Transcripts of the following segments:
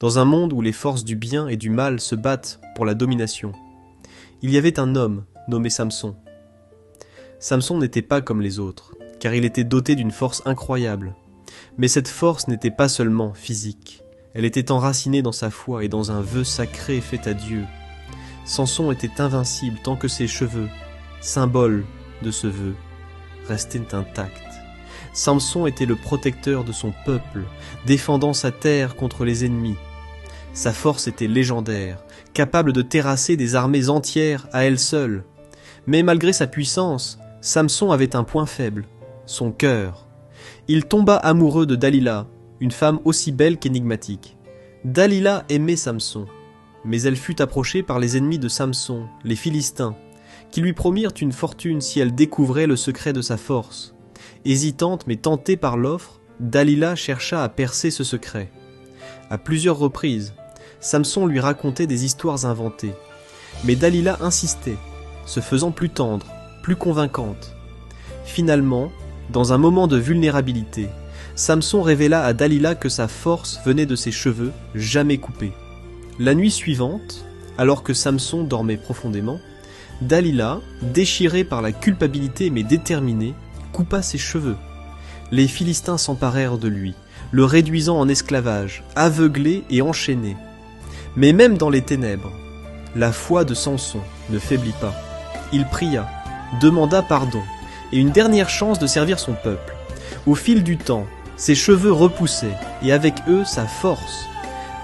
dans un monde où les forces du bien et du mal se battent pour la domination. Il y avait un homme nommé Samson. Samson n'était pas comme les autres, car il était doté d'une force incroyable. Mais cette force n'était pas seulement physique, elle était enracinée dans sa foi et dans un vœu sacré fait à Dieu. Samson était invincible tant que ses cheveux, symbole de ce vœu, restaient intacts. Samson était le protecteur de son peuple, défendant sa terre contre les ennemis. Sa force était légendaire, capable de terrasser des armées entières à elle seule. Mais malgré sa puissance, Samson avait un point faible, son cœur. Il tomba amoureux de Dalila, une femme aussi belle qu'énigmatique. Dalila aimait Samson, mais elle fut approchée par les ennemis de Samson, les Philistins, qui lui promirent une fortune si elle découvrait le secret de sa force. Hésitante mais tentée par l'offre, Dalila chercha à percer ce secret. À plusieurs reprises, Samson lui racontait des histoires inventées, mais Dalila insistait, se faisant plus tendre, plus convaincante. Finalement, dans un moment de vulnérabilité, Samson révéla à Dalila que sa force venait de ses cheveux, jamais coupés. La nuit suivante, alors que Samson dormait profondément, Dalila, déchirée par la culpabilité mais déterminée, coupa ses cheveux. Les Philistins s'emparèrent de lui, le réduisant en esclavage, aveuglé et enchaîné. Mais même dans les ténèbres, la foi de Samson ne faiblit pas. Il pria, demanda pardon et une dernière chance de servir son peuple. Au fil du temps, ses cheveux repoussaient et avec eux sa force.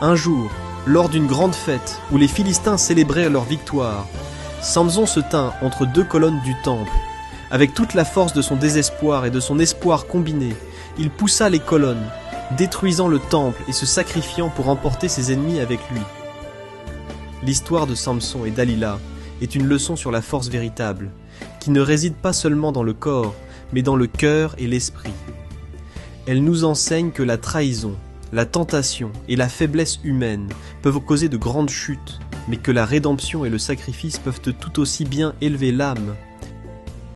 Un jour, lors d'une grande fête où les Philistins célébraient leur victoire, Samson se tint entre deux colonnes du temple. Avec toute la force de son désespoir et de son espoir combiné, il poussa les colonnes, détruisant le temple et se sacrifiant pour emporter ses ennemis avec lui. L'histoire de Samson et Dalila est une leçon sur la force véritable, qui ne réside pas seulement dans le corps, mais dans le cœur et l'esprit. Elle nous enseigne que la trahison, la tentation et la faiblesse humaine peuvent causer de grandes chutes, mais que la rédemption et le sacrifice peuvent tout aussi bien élever l'âme